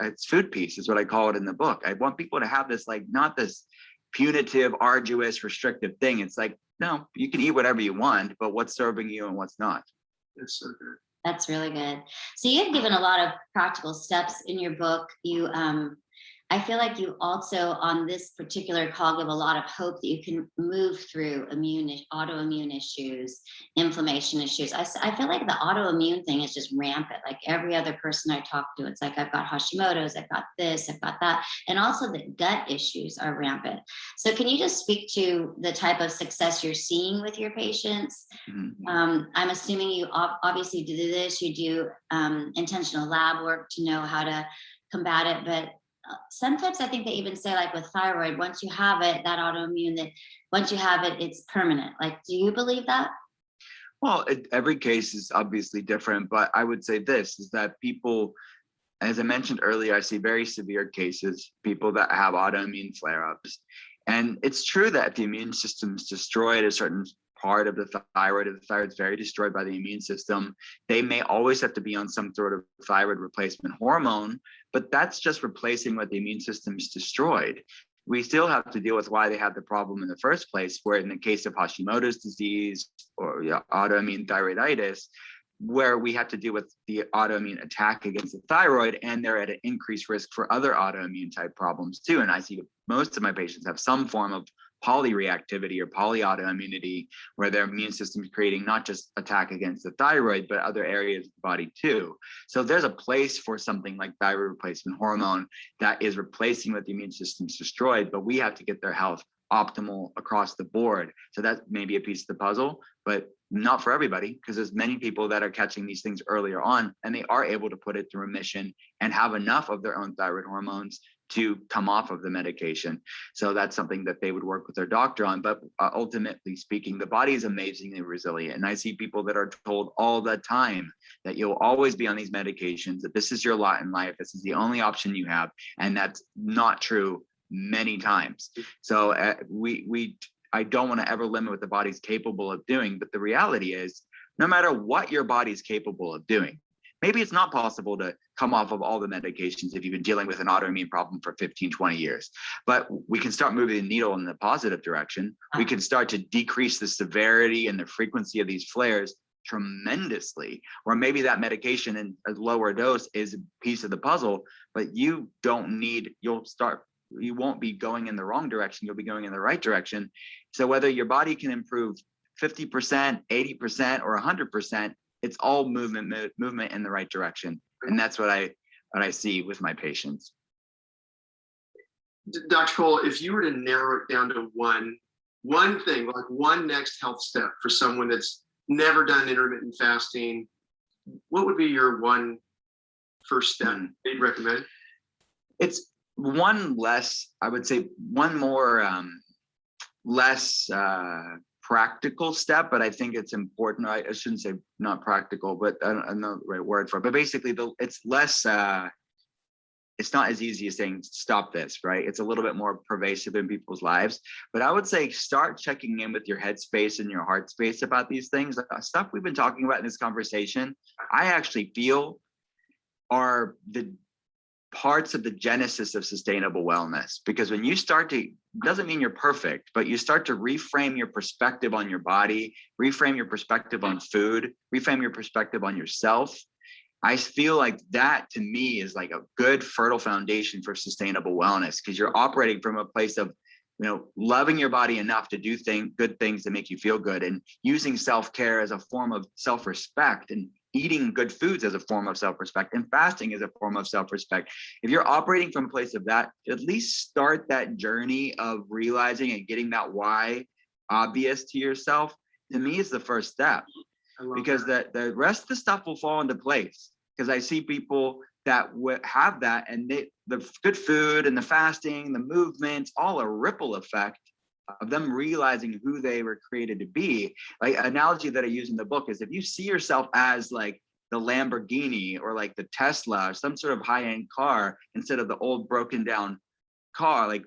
it's food peace is what I call it in the book. I want people to have this, like, not this punitive, arduous, restrictive thing. It's like, no, you can eat whatever you want, but what's serving you and what's not. That's so good. That's really good. So you've given a lot of practical steps in your book. I feel like you also, on this particular call, give a lot of hope that you can move through autoimmune issues, inflammation issues. I feel like the autoimmune thing is just rampant. Like every other person I talk to, it's like, I've got Hashimoto's, I've got this, I've got that. And also the gut issues are rampant. So can you just speak to the type of success you're seeing with your patients? I'm assuming you obviously do this, you do intentional lab work to know how to combat it, but sometimes I think they even say, like with thyroid, once you have it, that autoimmune, that once you have it, it's permanent. Like, do you believe that? Well, every case is obviously different, but I would say this is that people, as I mentioned earlier, I see very severe cases, people that have autoimmune flare-ups. And it's true that if the immune system's destroyed, a certain part of the thyroid, if the thyroid's very destroyed by the immune system, they may always have to be on some sort of thyroid replacement hormone, but that's just replacing what the immune system's destroyed. We still have to deal with why they had the problem in the first place, where in the case of Hashimoto's disease or autoimmune thyroiditis, where we have to deal with the autoimmune attack against the thyroid, and they're at an increased risk for other autoimmune type problems too. And I see most of my patients have some form of polyreactivity or polyautoimmunity, where their immune system is creating not just attack against the thyroid, but other areas of the body too. So there's a place for something like thyroid replacement hormone that is replacing what the immune system's destroyed, but we have to get their health optimal across the board. So that may be a piece of the puzzle, but not for everybody, because there's many people that are catching these things earlier on, and they are able to put it to remission and have enough of their own thyroid hormones to come off of the medication. So that's something that they would work with their doctor on. But ultimately speaking, the body is amazingly resilient. And I see people that are told all the time that you'll always be on these medications, that this is your lot in life, this is the only option you have. And that's not true many times. So I don't want to ever limit what the body's capable of doing, but the reality is, no matter what your body's capable of doing, maybe it's not possible to come off of all the medications if you've been dealing with an autoimmune problem for 15, 20 years. But we can start moving the needle in the positive direction. We can start to decrease the severity and the frequency of these flares tremendously. Or maybe that medication in a lower dose is a piece of the puzzle, but you won't be going in the wrong direction. You'll be going in the right direction. So whether your body can improve 50%, 80%, or 100%, it's all movement in the right direction. And that's what I see with my patients. Dr. Cole, if you were to narrow it down to one thing, like one next health step for someone that's never done intermittent fasting, what would be your one first step you'd recommend? It's one less, I would say one more less practical step, but I think it's important. I shouldn't say not practical, but I don't know the right word for it. But basically, it's less, it's not as easy as saying, stop this, right? It's a little bit more pervasive in people's lives. But I would say start checking in with your headspace and your heart space about these things. Stuff we've been talking about in this conversation, I actually feel are the parts of the genesis of sustainable wellness. Because when you start to, doesn't mean you're perfect, but you start to reframe your perspective on your body, reframe your perspective on food, reframe your perspective on yourself. I feel like that to me is like a good fertile foundation for sustainable wellness, because you're operating from a place of, loving your body enough to do good things that make you feel good, and using self-care as a form of self-respect, and eating good foods as a form of self-respect, and fasting as a form of self-respect. If you're operating from a place of that, at least start that journey of realizing and getting that why obvious to yourself. To me, is the first step, because the rest of the stuff will fall into place. Because I see people that have that, and the good food and the fasting, the movements, all a ripple effect of them realizing who they were created to be. Like, an analogy that I use in the book is, if you see yourself as like the Lamborghini or like the Tesla or some sort of high-end car, instead of the old broken down car, like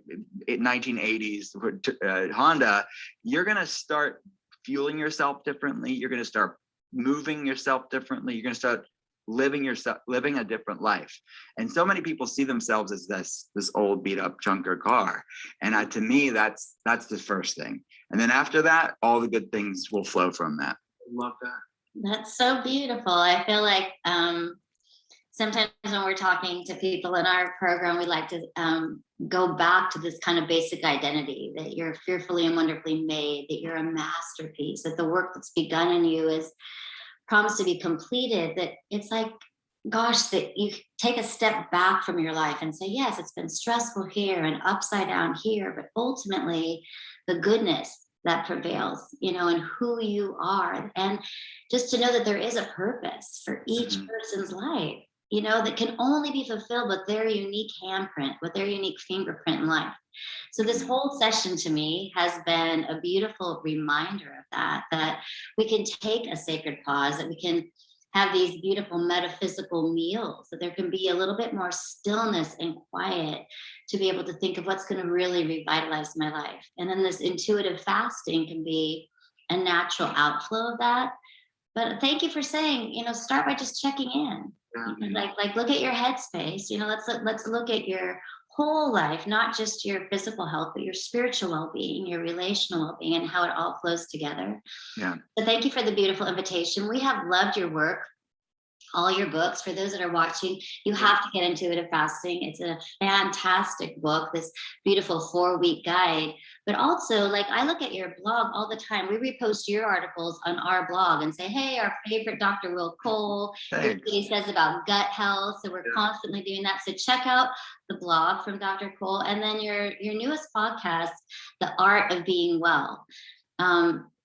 1980s Honda, you're going to start fueling yourself differently. You're going to start moving yourself differently. You're going to start living a different life. And so many people see themselves as this old beat up junker car. And to me, that's the first thing. And then after that, all the good things will flow from that. I love that. That's so beautiful. I feel like sometimes when we're talking to people in our program, we like to go back to this kind of basic identity, that you're fearfully and wonderfully made, that you're a masterpiece, that the work that's begun in you is promised to be completed. That it's like, gosh, that you take a step back from your life and say, yes, it's been stressful here and upside down here, but ultimately the goodness that prevails, and who you are. And just to know that there is a purpose for each person's life, that can only be fulfilled with their unique handprint, with their unique fingerprint in life. So this whole session to me has been a beautiful reminder of that we can take a sacred pause, that we can have these beautiful metaphysical meals, that there can be a little bit more stillness and quiet to be able to think of what's going to really revitalize my life. And then this intuitive fasting can be a natural outflow of that. But thank you for saying, start by just checking in. Yeah. Like look at your headspace. Let's look at your whole life, not just your physical health, but your spiritual well-being, your relational well-being, and how it all flows together. Yeah. So thank you for the beautiful invitation. We have loved your work, all your books. For those that are watching, you have to get Intuitive Fasting. It's a fantastic book, this beautiful 4-week guide. But also, like, I look at your blog all the time. We repost your articles on our blog and say, hey, our favorite Dr. Cole. Here's what he says about gut health. So we're constantly doing that. So check out the blog from Dr. Cole, and then your newest podcast, The Art of Being Well.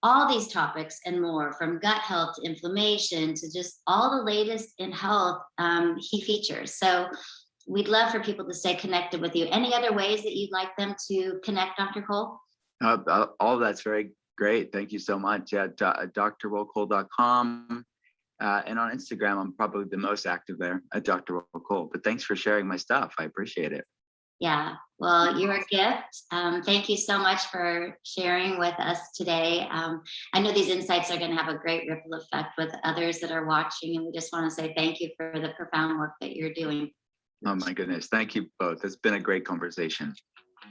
All these topics and more, from gut health to inflammation to just all the latest in health, he features. So we'd love for people to stay connected with you. Any other ways that you'd like them to connect, Dr. Cole? All that's very great. Thank you so much. At drcole.com. And on Instagram, I'm probably the most active there at Dr. Cole. But thanks for sharing my stuff. I appreciate it. Yeah, well, you're a gift. Thank you so much for sharing with us today. I know these insights are going to have a great ripple effect with others that are watching, and we just want to say thank you for the profound work that you're doing. Oh my goodness. Thank you both. It's been a great conversation.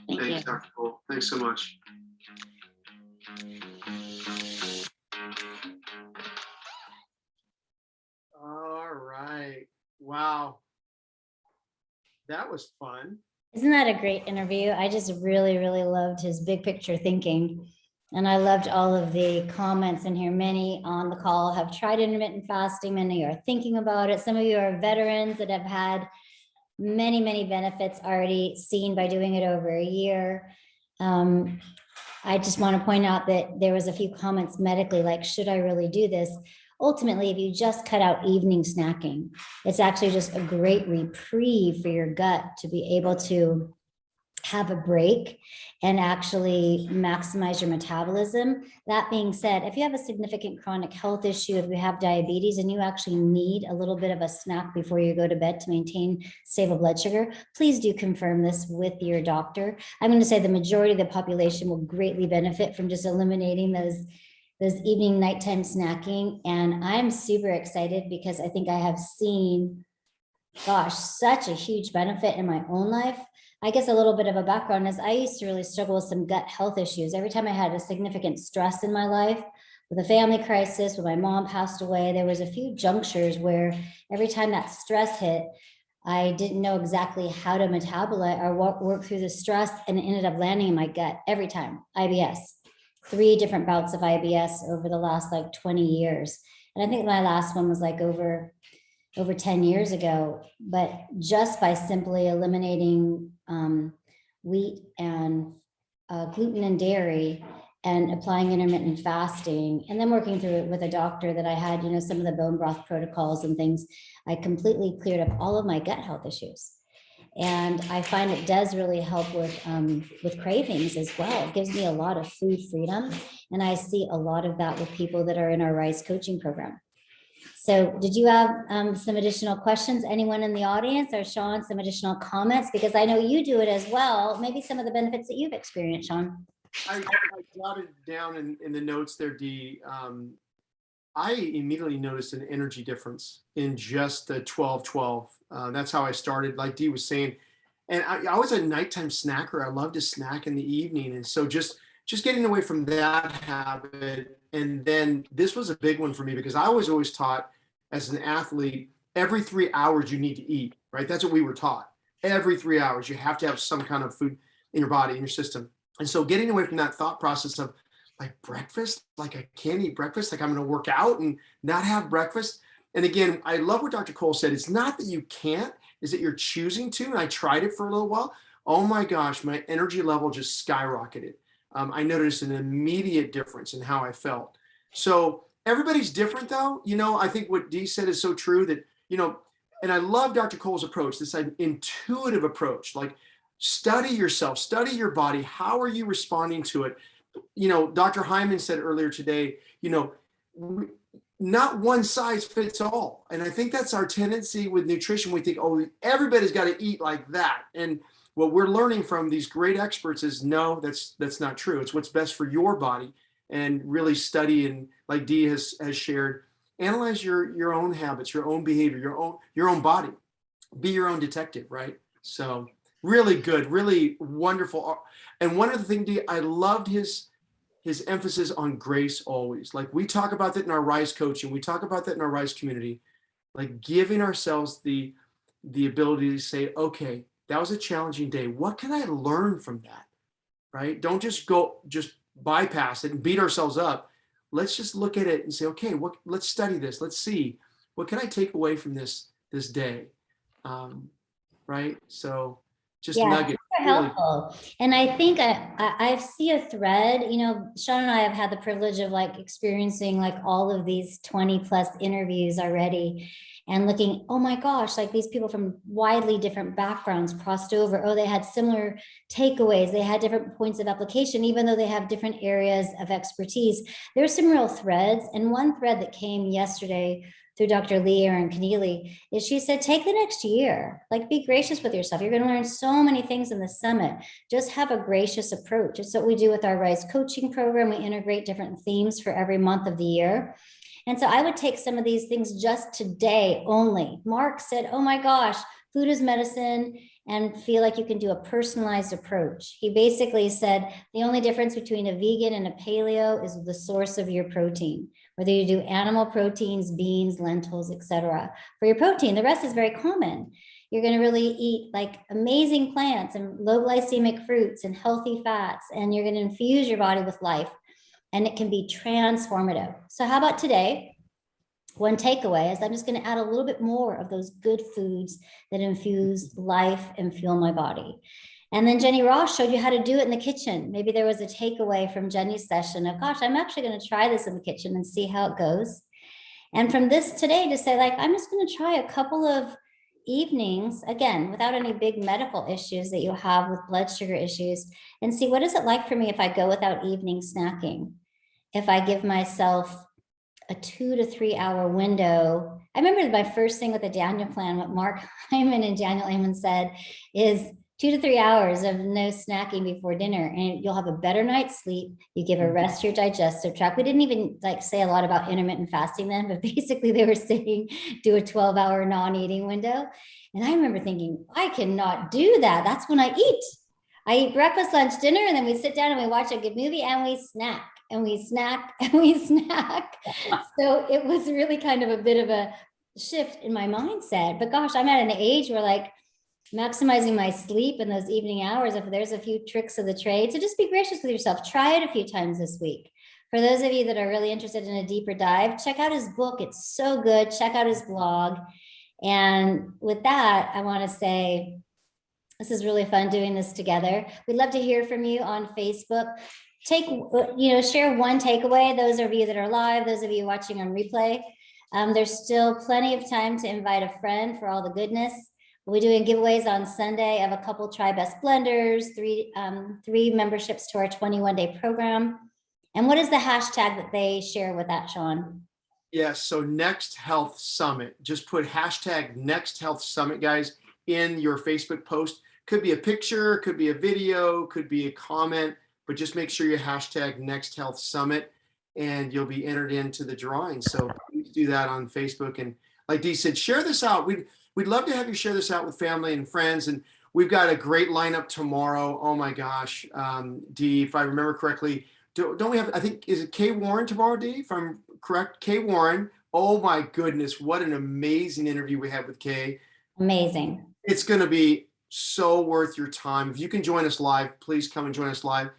Thank you. Thanks, Dr. Cole. Thanks so much. All right. Wow. That was fun. Isn't that a great interview? I just really, really loved his big picture thinking. And I loved all of the comments in here. Many on the call have tried intermittent fasting. Many are thinking about it. Some of you are veterans that have had many, many benefits already seen by doing it over a year. I just want to point out that there was a few comments medically, like, should I really do this? Ultimately, if you just cut out evening snacking, it's actually just a great reprieve for your gut to be able to have a break and actually maximize your metabolism. That being said, if you have a significant chronic health issue, if you have diabetes and you actually need a little bit of a snack before you go to bed to maintain stable blood sugar, please do confirm this with your doctor. I'm going to say the majority of the population will greatly benefit from just eliminating those evening, nighttime snacking. And I'm super excited because I think I have seen, gosh, such a huge benefit in my own life. I guess a little bit of a background is I used to really struggle with some gut health issues. Every time I had a significant stress in my life, with a family crisis, when my mom passed away, there was a few junctures where every time that stress hit, I didn't know exactly how to metabolize or work through the stress, and it ended up landing in my gut every time. IBS. 3 different bouts of IBS over the last like 20 years. And I think my last one was like over 10 years ago, but just by simply eliminating wheat and gluten and dairy and applying intermittent fasting and then working through it with a doctor that I had, you know, some of the bone broth protocols and things, I completely cleared up all of my gut health issues. And I find it does really help with cravings as well. It gives me a lot of food freedom. And I see a lot of that with people that are in our RISE coaching program. So did you have some additional questions? Anyone in the audience, or Sean, some additional comments? Because I know you do it as well. Maybe some of the benefits that you've experienced, Sean. I jotted down in the notes there, Dee. I immediately noticed an energy difference in just the 12-12. That's how I started, like Dee was saying. And I was a nighttime snacker. I love to snack in the evening. And so just getting away from that habit. And then this was a big one for me because I was always taught as an athlete, every 3 hours you need to eat, right? That's what we were taught. Every 3 hours, you have to have some kind of food in your body, in your system. And so getting away from that thought process of like breakfast, like I can't eat breakfast, like I'm going to work out and not have breakfast. And again, I love what Dr. Cole said. It's not that you can't, is that you're choosing to. And I tried it for a little while. Oh my gosh, my energy level just skyrocketed. I noticed an immediate difference in how I felt. So everybody's different though. You know, I think what Dee said is so true that, you know, and I love Dr. Cole's approach, this intuitive approach, like study yourself, study your body. How are you responding to it? You know, Dr. Hyman said earlier today, you know, not one size fits all. And I think that's our tendency with nutrition. We think, oh, everybody's got to eat like that. And what we're learning from these great experts is no, that's not true. It's what's best for your body, and really study, and like Dee has shared, analyze your own habits, your own behavior, your own body. Be your own detective, right? So Really good, really wonderful. And one other thing, Dee, I loved his emphasis on grace always. Like we talk about that in our Rise coaching, we talk about that in our Rise community, like giving ourselves the ability to say, okay, that was a challenging day. What can I learn from that? Right? Don't just bypass it and beat ourselves up. Let's just look at it and say, okay, let's study this. Let's see, what can I take away from this day? Right? So just Yeah, nugget. super Really. helpful. And I think I see a thread, Sean and I have had the privilege of like experiencing like all of these 20 plus interviews already and looking, oh my gosh, like these people from widely different backgrounds crossed over. Oh, they had similar takeaways. They had different points of application, even though they have different areas of expertise. There's some real threads. And one thread that came yesterday through Dr. Lee Aaron Keneally is she said, take the next year, like be gracious with yourself. You're going to learn so many things in the summit. Just have a gracious approach. It's what we do with our Rise coaching program. We integrate different themes for every month of the year. And so I would take some of these things just today only. Mark said, oh my gosh, food is medicine, and feel like you can do a personalized approach. He basically said the only difference between a vegan and a paleo is the source of your protein, whether you do animal proteins, beans, lentils, etc. For your protein, the rest is very common. You're going to really eat like amazing plants and low glycemic fruits and healthy fats, and you're going to infuse your body with life, and it can be transformative. So how about today? One takeaway is I'm just going to add a little bit more of those good foods that infuse life and fuel my body. And then Jenny Ross showed you how to do it in the kitchen. Maybe there was a takeaway from Jenny's session of, gosh, I'm actually going to try this in the kitchen and see how it goes. And from this today to say, like, I'm just going to try a couple of evenings, again, without any big medical issues that you'll have with blood sugar issues, and see what is it like for me if I go without evening snacking, if I give myself a 2 to 3 hour window. I remember my first thing with the Daniel plan, what Mark Hyman and Daniel Amen said is 2 to 3 hours of no snacking before dinner, and you'll have a better night's sleep. You give a rest to your digestive tract. We didn't even like say a lot about intermittent fasting then, but basically they were saying do a 12-hour non-eating window. And I remember thinking, I cannot do that. That's when I eat. I eat breakfast, lunch, dinner, and then we sit down and we watch a good movie and we snack. And we snack and we snack. So it was really kind of a bit of a shift in my mindset. But gosh, I'm at an age where like maximizing my sleep in those evening hours, if there's a few tricks of the trade. So just be gracious with yourself. Try it a few times this week. For those of you that are really interested in a deeper dive, check out his book. It's so good. Check out his blog. And with that, I want to say, this is really fun doing this together. We'd love to hear from you on Facebook. Share one takeaway. Those of you that are live, those of you watching on replay, there's still plenty of time to invite a friend for all the goodness. We'll be doing giveaways on Sunday of a couple Try Best blenders, three memberships to our 21-day program. And what is the hashtag that they share with that, Sean? Yes, so Next Health Summit. Just put hashtag Next Health Summit, guys, in your Facebook post. Could be a picture, could be a video, could be a comment, but just make sure you hashtag Next Health Summit and you'll be entered into the drawing. So please do that on Facebook. And like Dee said, share this out. We'd love to have you share this out with family and friends. And we've got a great lineup tomorrow. Oh my gosh, Dee, if I remember correctly, don't we have, I think, is it Kay Warren tomorrow, Dee, if I'm correct? Kay Warren. Oh my goodness, what an amazing interview we had with Kay. Amazing. It's going to be so worth your time. If you can join us live, please come and join us live.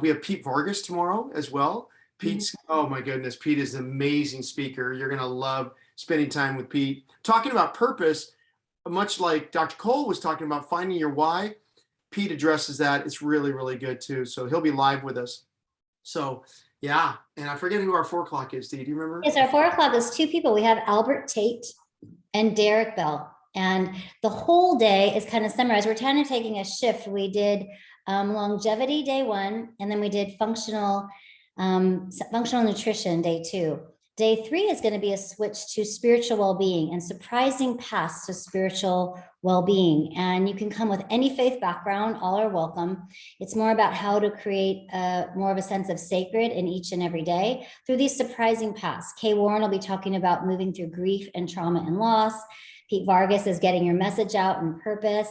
We have Pete Vargas tomorrow as well. Pete's, oh my goodness, Pete is an amazing speaker. You're going to love spending time with Pete. Talking about purpose, much like Dr. Cole was talking about finding your why, Pete addresses that. It's really, really good too. So he'll be live with us. So yeah, and I forget who our 4 o'clock is, Dee, do you remember? Yes, our 4 o'clock is 2 people. We have Albert Tate and Derek Bell. And the whole day is kind of summarized. We're kind of taking a shift. We did longevity day 1, and then we did functional nutrition day 2. Day 3 is going to be a switch to spiritual well-being and surprising paths to spiritual well-being. And you can come with any faith background, all are welcome. It's more about how to create more of a sense of sacred in each and every day through these surprising paths. Kay Warren will be talking about moving through grief and trauma and loss. Pete Vargas is getting your message out and purpose.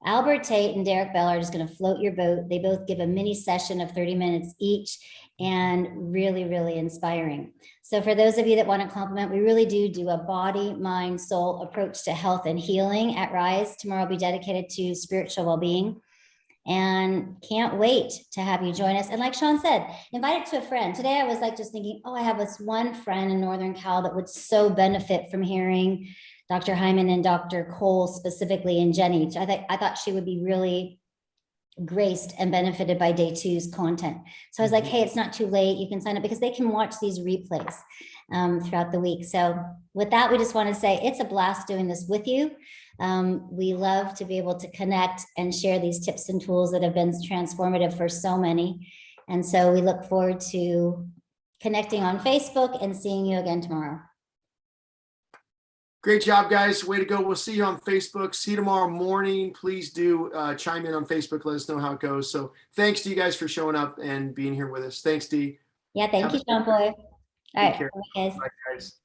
Albert Tate and Derek Bell are just going to float your boat. They both give a mini session of 30 minutes each, and really, really inspiring. So for those of you that want to compliment, we really do a body, mind, soul approach to health and healing at Rise. Tomorrow will be dedicated to spiritual well-being, and can't wait to have you join us. And like Sean said, invite it to a friend. Today I was like just thinking, oh, I have this one friend in Northern Cal that would so benefit from hearing Dr. Hyman and Dr. Cole specifically, and Jenny. I thought she would be really graced and benefited by day 2's content. So I was like, hey, it's not too late. You can sign up, because they can watch these replays throughout the week. So with that, we just want to say it's a blast doing this with you. We love to be able to connect and share these tips and tools that have been transformative for so many. And so we look forward to connecting on Facebook and seeing you again tomorrow. Great job, guys. Way to go. We'll see you on Facebook. See you tomorrow morning. Please do chime in on Facebook. Let us know how it goes. So thanks to you guys for showing up and being here with us. Thanks, Dee. Yeah, thank you, Sean Boy. All right, care. bye, guys. Bye, guys.